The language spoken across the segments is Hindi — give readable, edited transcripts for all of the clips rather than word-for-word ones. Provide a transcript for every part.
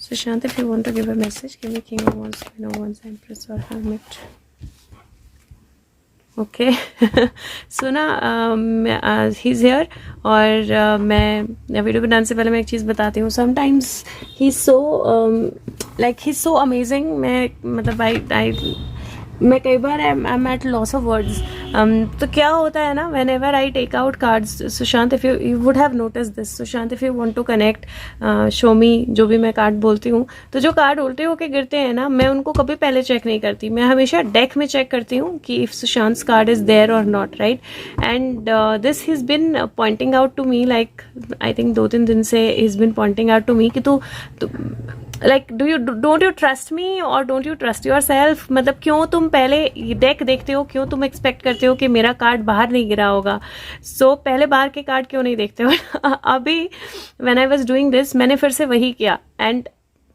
Sushant, if you want to give a message, give me King of Wands, Queen of Wands, Empress or Hermit. Okay सुना ही इज़ हेयर। और मैं वीडियो बनाने से पहले मैं एक चीज़ बताती हूँ। Sometimes he so like he so amazing. मैं मतलब मैं कई बार I am at loss of words. तो क्या होता है ना, whenever I take out cards, Sushant if you would have notice this, Sushant if you want to connect show me, जो भी मैं कार्ड बोलती हूँ, तो जो कार्ड उल्टे होके गिरते हैं ना, मैं उनको कभी पहले चेक नहीं करती। मैं हमेशा डेक में चेक करती हूँ कि if Sushant card is there और not, right. And this he is been pointing out to me, like I think 2-3 दिन से ही is been pointing out to me कि तू like don't you trust me और don't you trust yourself. मतलब क्यों तुम पहले डेक देखते हो, क्यों तुम एक्सपेक्ट करते हो कि मेरा कार्ड बाहर नहीं गिरा होगा। सो पहले बाहर के कार्ड क्यों नहीं देखते हो। अभी when I was doing this, मैंने फिर से वही किया एंड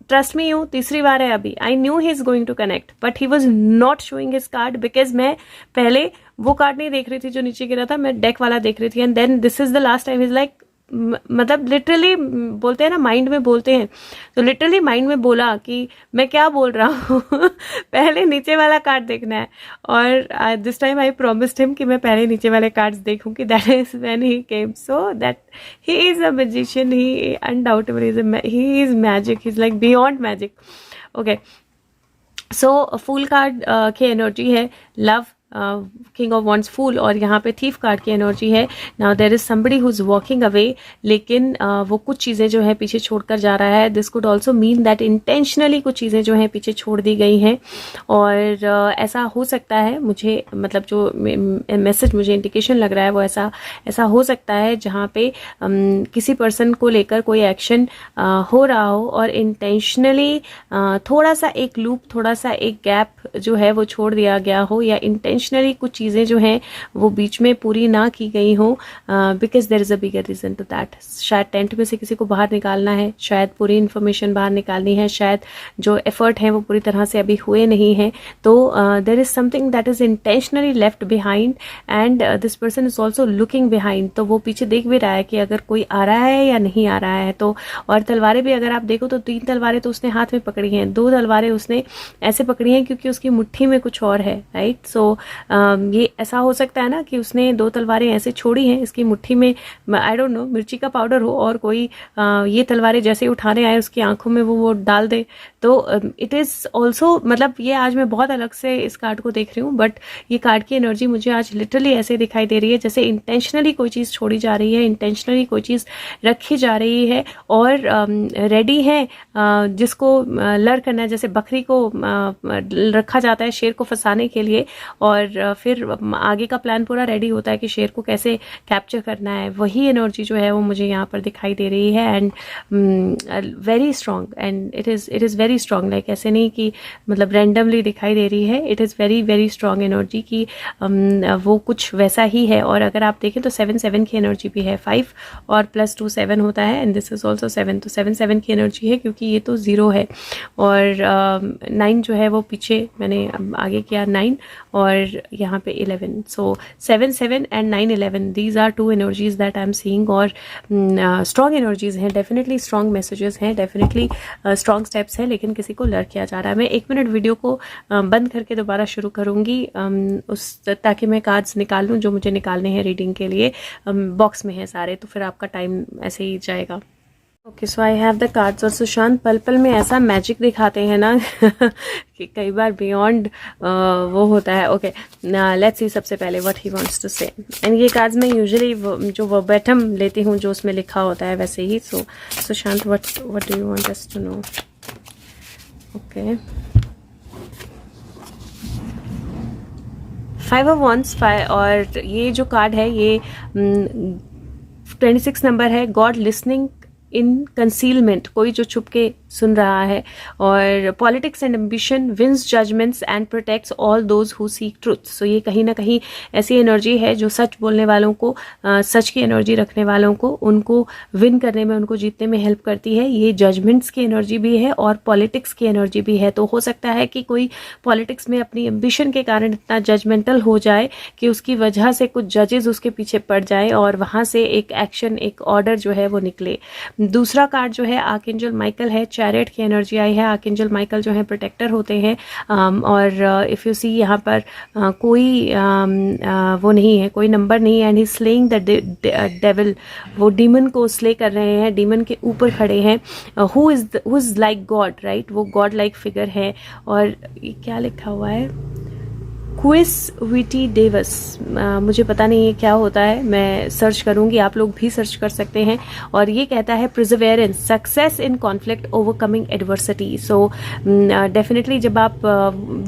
ट्रस्ट मी यू, तीसरी बार है अभी। I knew he is going to connect but he was not showing his card because मैं पहले वो कार्ड नहीं देख रही थी जो नीचे गिरा था, मैं डेक वाला देख रही थी। And then this is the last time is like, मतलब लिटरली बोलते हैं ना, माइंड में बोलते हैं, तो लिटरली माइंड में बोला कि मैं क्या बोल रहा हूँ। पहले नीचे वाला कार्ड देखना है। और this time I promised him कि मैं पहले नीचे वाले कार्ड्स देखूंगी। That is when he came. So that he is a magician, he undoubtedly he is magic, he is like beyond magic. Okay, so fool card की एनर्जी है love, king of wands fool, और यहाँ पे थीफ कार्ड की एनर्जी है। Now there is somebody who is walking away, लेकिन वो कुछ चीज़ें जो है पीछे छोड़कर जा रहा है। This could also mean that intentionally कुछ चीज़ें जो है पीछे छोड़ दी गई हैं। और ऐसा हो सकता है, मुझे मतलब जो मैसेज मुझे इंडिकेशन लग रहा है वो ऐसा हो सकता है जहाँ पे किसी पर्सन को लेकर कोई एक्शन हो रहा हो और इंटेंशनली थोड़ा सा एक लूप, थोड़ा सा एक गैप जो है वो छोड़ दिया गया हो, या इंटेंशनली कुछ चीज़ें जो हैं वो बीच में पूरी ना की गई हो, because there is a bigger reason to that. शायद टेंट में से किसी को बाहर निकालना है, शायद पूरी इन्फॉर्मेशन बाहर निकालनी है, शायद जो एफर्ट है वो पूरी तरह से अभी हुए नहीं हैं। तो there is something that is intentionally left behind and this person is also looking behind. तो वो पीछे देख भी रहा है कि अगर कोई आ रहा है या नहीं आ रहा है। तो और तलवारें भी अगर आप देखो तो 3 तलवारें तो उसने हाथ में पकड़ी हैं, 2 तलवारें उसने ऐसे पकड़ी हैं क्योंकि उसकी मुट्ठी में कुछ और है, राइट। सो ये ऐसा हो सकता है ना कि उसने 2 तलवारें ऐसे छोड़ी हैं, इसकी मुट्ठी में आई डोंट नो मिर्ची का पाउडर हो और कोई ये तलवारें जैसे ही उठाने आए उसकी आंखों में वो डाल दे। तो इट इज़ ऑल्सो, मतलब ये आज मैं बहुत अलग से इस कार्ड को देख रही हूँ, बट ये कार्ड की एनर्जी मुझे आज लिटरली ऐसे दिखाई दे रही है जैसे इंटेंशनली कोई चीज़ छोड़ी जा रही है, इंटेंशनली कोई चीज़ रखी जा रही है और रेडी है जिसको लड़ करना है। जैसे बकरी को रखा जाता है शेर को फंसाने के लिए, और फिर आगे का प्लान पूरा रेडी होता है कि शेर को कैसे कैप्चर करना है। वही एनर्जी जो है वो मुझे यहाँ पर दिखाई दे रही है and very strong, and it is very strong. Like ऐसे नहीं कि मतलब रैंडमली दिखाई दे रही है, it is very very strong energy की वो कुछ वैसा ही है। और अगर आप देखें तो 7-7 की एनर्जी भी है, 5 और +2 7 होता है एंड दिस इज ऑल्सो 7। तो 7-7 की एनर्जी है क्योंकि ये तो 0 है और 9 जो है वो पीछे मैंने आगे किया 9 और यहाँ पे 11। So 7-7 and 9-11 these are 2 energies that I am seeing. और स्ट्रॉन्ग एनर्जीज हैं, डेफिनेटली स्ट्रॉन्ग मैसेजेस हैं, डेफिनेटली स्ट्रॉन्ग स्टेप्स हैं, लेकिन किसी को लड़ किया जा रहा है। मैं 1 मिनट वीडियो को बंद करके दोबारा शुरू करूँगी ताकि मैं कार्ड्स निकाल लूँ जो मुझे निकालने हैं रीडिंग के लिए। बॉक्स में है सारे, तो फिर आपका टाइम ऐसे ही जाएगा। Okay, so I have the cards. और सुशांत पल पल में ऐसा मैजिक दिखाते हैं ना कि कई बार बियॉन्ड वो होता है। ओके, लेट्स सी सबसे पहले व्हाट ही वांट्स टू से। एंड ये कार्ड्स मैं यूजुअली जो वर्बैटम लेती हूँ जो उसमें लिखा होता है वैसे ही। So Sushant what do you want us to know. Okay, 5 of wands, और ये जो कार्ड है ये 26 नंबर है। गॉड लिसनिंग इन कंसीलमेंट, कोई जो छुप के सुन रहा है। और politics and ambition wins judgments and protects all those who seek truth. So ये कहीं ना कहीं ऐसी एनर्जी है जो सच बोलने वालों को, सच की एनर्जी रखने वालों को, उनको विन करने में, उनको जीतने में हेल्प करती है। ये जजमेंट्स की एनर्जी भी है और पॉलिटिक्स की एनर्जी भी है। तो हो सकता है कि कोई पॉलिटिक्स में अपनी एम्बिशन के कारण इतना जजमेंटल हो जाए कि उसकी वजह से कुछ जजेस उसके पीछे पड़ जाए और वहाँ से एक एक्शन, एक ऑर्डर जो है वो निकले। दूसरा कार्ड जो है आर्कएंजल माइकल है, चैरियट की एनर्जी आई है। आर्कएंजल माइकल जो है प्रोटेक्टर होते हैं, और इफ़ यू सी यहाँ पर कोई वो नहीं है, कोई नंबर नहीं है, and he slaying the devil, वो डीमन को स्ले कर रहे हैं, डीमन के ऊपर खड़े हैं। Who is like God, right, वो गॉड लाइक फिगर है। और ये क्या लिखा हुआ है, क्विस विटी डेवस, मुझे पता नहीं है क्या होता है, मैं सर्च करूंगी, आप लोग भी सर्च कर सकते हैं। और ये कहता है perseverance, success in conflict, overcoming adversity. So definitely जब आप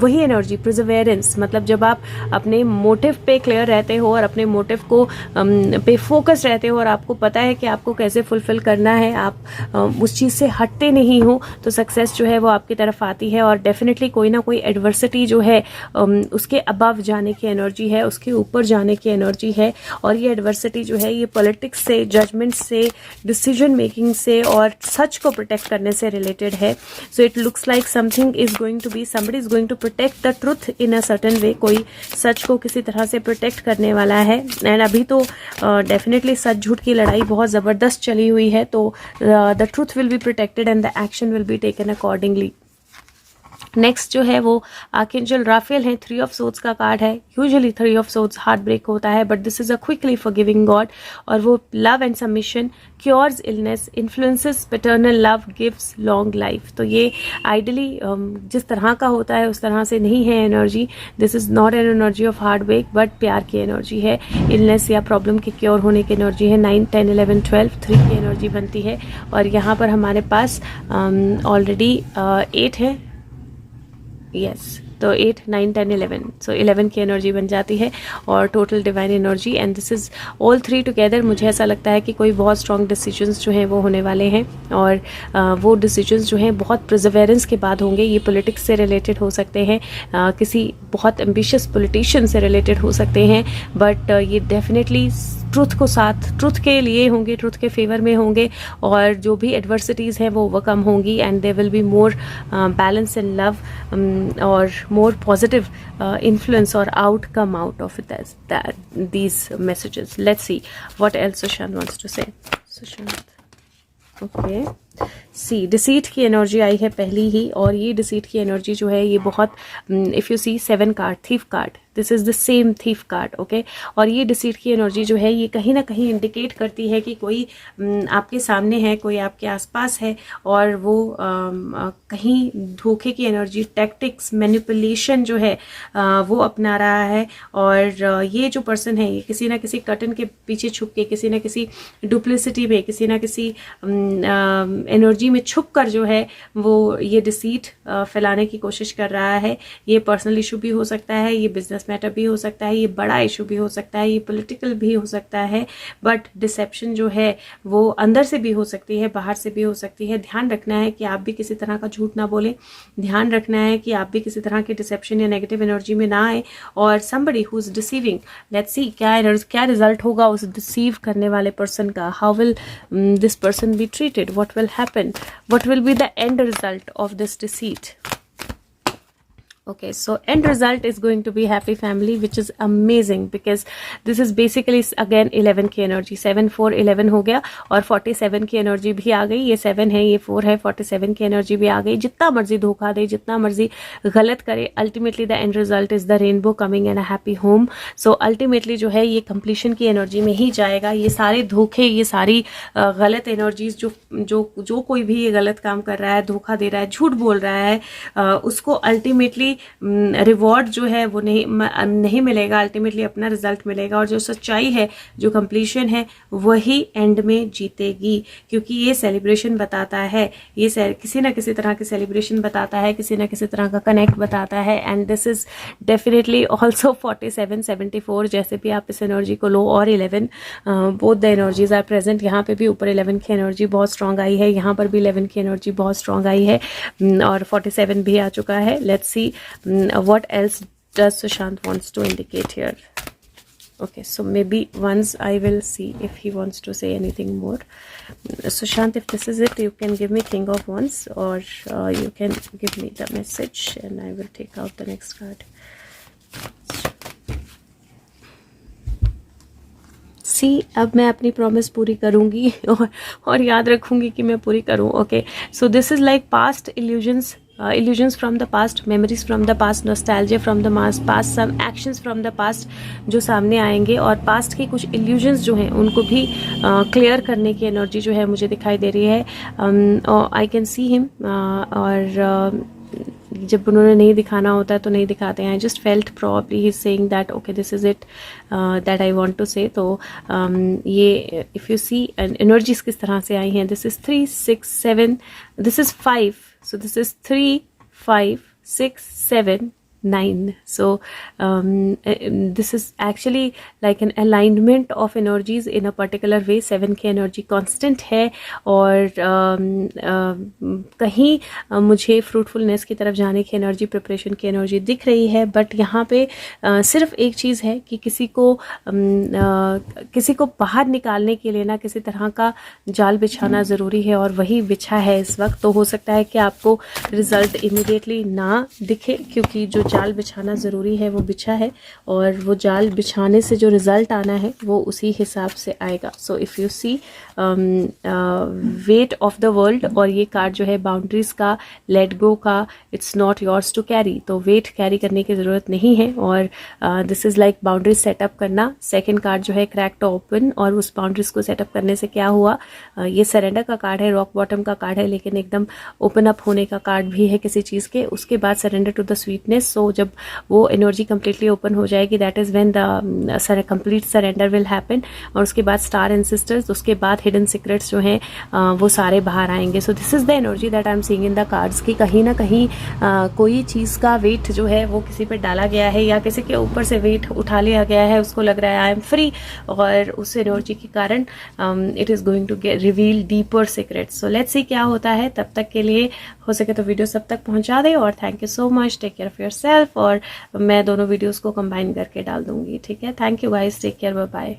वही एनर्जी प्रिजर्वेरेंस, मतलब जब आप अपने मोटिव पे क्लियर रहते हो और अपने मोटिव को पे फोकस रहते हो और आपको पता है कि आपको कैसे फुलफिल करना है, आप उस चीज़ से हटते नहीं हो, तो सक्सेस जो है वो आपकी तरफ आती है। और डेफिनेटली कोई ना कोई एडवर्सिटी जो है उसके अबव जाने की एनर्जी है, उसके ऊपर जाने की एनर्जी है। और ये एडवर्सिटी जो है ये पॉलिटिक्स से, जजमेंट से, डिसीजन मेकिंग से और सच को प्रोटेक्ट करने से रिलेटेड है। So it looks like something is going to be, somebody is going to protect the truth in a certain way, कोई सच को किसी तरह से प्रोटेक्ट करने वाला है। एंड अभी तो डेफिनेटली सच झूठ की लड़ाई बहुत ज़बरदस्त चली हुई है, तो the truth will be protected and the action will be taken accordingly. Next जो है वो आर्कएंजल राफेल है, 3 ऑफ सोर्ड्स का कार्ड है। Usually 3 of swords heart break होता है, but this is a quickly forgiving god, और वो love and submission, cures illness, influences paternal love, gives long life. तो ये आइडली जिस तरह का होता है उस तरह से नहीं है energy. This is not an energy of heart break, but प्यार की एनर्जी है, इलनेस या प्रॉब्लम के क्योर होने की एनर्जी है। 9, 10, 11, 12 3 की एनर्जी बनती है। और यहाँ पर हमारे पास ऑलरेडी 8 है, यस, तो 8, 9, 10, 11, सो 11 की एनर्जी बन जाती है और total divine energy. And this is all 3 together. मुझे ऐसा लगता है कि कोई बहुत स्ट्रॉन्ग डिसीजंस जो हैं वो होने वाले हैं, और वो डिसीजंस जो हैं बहुत प्रिजर्वेरेंस के बाद होंगे। ये पॉलिटिक्स से रिलेटेड हो सकते हैं, किसी बहुत एम्बिशियस पॉलिटिशियन से रिलेटेड हो सकते हैं, बट ये डेफिनेटली ट्रुथ को साथ, ट्रुथ के लिए होंगे, ट्रुथ के फेवर में होंगे, और जो भी एडवर्सिटीज़ हैं वो ओवरकम होंगी। And there will be more balance and love और more positive influence or outcome out of it, as that these messages. Let's see what else Sushant wants to say. Sushant, okay, see deceit की एनर्जी आई है पहली ही, और ये डिसीट की एनर्जी जो है ये बहुत, if you see 7 card, thief card, this is the same thief card, okay. और ये डिसीट की एनर्जी जो है ये कहीं ना कहीं इंडिकेट करती है कि कोई आपके सामने है, कोई आपके आसपास है, और वो कहीं धोखे की एनर्जी, टैक्टिक्स, मैनिपुलेशन जो है वो अपना रहा है। और ये जो पर्सन है ये किसी ना किसी कर्टन के पीछे छुप के, किसी ना किसी डुप्लिसिटी में, किसी ना किसी एनर्जी में छुप कर जो है वो ये डिसीट फैलाने की कोशिश कर रहा है। ये पर्सनल इशू भी हो सकता है, ये बिजनेस मैटर भी हो सकता है, ये बड़ा इशू भी हो सकता है, ये पॉलिटिकल भी हो सकता है, बट डिसेप्शन जो है वो अंदर से भी हो सकती है, बाहर से भी हो सकती है। ध्यान रखना है कि आप भी किसी तरह का झूठ ना बोलें, ध्यान रखना है कि आप भी किसी तरह के डिसेप्शन या नेगेटिव एनर्जी में ना आए। और somebody who is deceiving, let's see क्या रिजल्ट होगा उस डिसीव करने वाले पर्सन का। How will this person be treated, what will happen, what will be the end result of this deceit. Okay, so end result is going to be happy family, which is amazing because this is basically again 11 की एनर्जी, 7, 4, 11 हो गया, और 47 की एनर्जी भी आ गई। ये 7 है, ये 4 है, 47 की एनर्जी भी आ गई। जितना मर्जी धोखा दे, जितना मर्जी गलत करे, ultimately the end result is the rainbow coming and a happy home. So ultimately जो है ये कंप्लीशन की एनर्जी में ही जाएगा। ये सारे धोखे, ये सारी गलत एनर्जीज जो कोई भी ये गलत काम कर रहा है, धोखा दे रहा है, झूठ बोल रहा है, उसको अल्टीमेटली रिवॉर्ड जो है वो नहीं मिलेगा, अल्टीमेटली अपना रिजल्ट मिलेगा। और जो सच्चाई है, जो कंप्लीशन है, वही एंड में जीतेगी, क्योंकि ये सेलिब्रेशन बताता है, ये किसी ना किसी तरह की सेलिब्रेशन बताता है, किसी ना किसी तरह का कनेक्ट बताता है। And this is definitely also 47, 74, जैसे भी आप इस एनर्जी को लो, और 11, both the energies are present. यहाँ पे भी ऊपर 11 की एनर्जी बहुत स्ट्रांग आई है, यहाँ पर भी 11 की एनर्जी बहुत स्ट्रांग आई है, और 47 भी आ चुका है। Let's see what else does Sushant wants to indicate here. Okay, so maybe once I will see if he wants to say anything more. Sushant, if this is it, you can give me King of Wands, or you can give me the message and I will take out the next card. सी अब मैं अपनी प्रॉमिस पूरी करूँगी और याद रखूँगी कि मैं पूरी करूँ. Okay, so this is like past illusions, illusions from the past, memories from the past, nostalgia from the past, some actions from the past जो सामने आएंगे, और past की कुछ illusions जो हैं उनको भी clear करने की energy जो है मुझे दिखाई दे रही है. I can see him, और जब उन्होंने नहीं दिखाना होता है तो नहीं दिखाते हैं. I just felt probably he's saying that okay this is it that I want to say. तो ये if you see energies किस तरह से आई हैं, this is 3 6 7, this is 5, so this is 3 5 6 7 9. So this is actually like an alignment of energies in a particular way. 7 की energy constant है, और कहीं मुझे fruitfulness की तरफ जाने की energy, preparation की energy दिख रही है. बट यहाँ पे सिर्फ एक चीज़ है कि किसी को बाहर निकालने के लिए ना किसी तरह का जाल बिछाना ज़रूरी है, और वही बिछा है इस वक्त. तो हो सकता है कि आपको रिजल्ट इमीडिएटली ना दिखे, क्योंकि जो जाल बिछाना ज़रूरी है वो बिछा है, और वो जाल बिछाने से जो रिज़ल्ट आना है वो उसी हिसाब से आएगा. So if you see weight of the world, और ये कार्ड जो है बाउंड्रीज़ का, लेट गो का, it's not yours to carry. तो वेट कैरी करने की ज़रूरत नहीं है, और this is like boundaries setup करना. सेकेंड कार्ड जो है क्रैक टू ओपन, और उस बाउंड्रीज को सेटअप करने से क्या हुआ, ये सरेंडर का कार्ड है, रॉक बॉटम का कार्ड है, लेकिन एकदम ओपन अप होने का कार्ड भी है किसी चीज़ के. उसके बाद सरेंडर टू द स्वीटनेस. सो जब वो एनर्जी कम्प्लीटली ओपन हो जाएगी, that is when the complete surrender will happen. और उसके बाद स्टार एंड सिस्टर्स, उसके बाद हिडन सीक्रेट्स जो हैं वो सारे बाहर आएंगे. So this is the energy that I am seeing in the cards की कहीं ना कहीं कोई चीज़ का वेट जो है वो किसी पे डाला गया है, या किसी के ऊपर से वेट उठा लिया गया है, उसको लग रहा है आई एम फ्री, और उस एनर्जी के कारण it is going to reveal deeper secrets. So let's see क्या होता है. तब तक के लिए हो सके तो वीडियो सब तक पहुंचा दे, और thank you so much. Take care of yourself, और मैं दोनों वीडियोस को कंबाइन करके डाल दूंगी. ठीक है, thank you guys, take care, bye bye.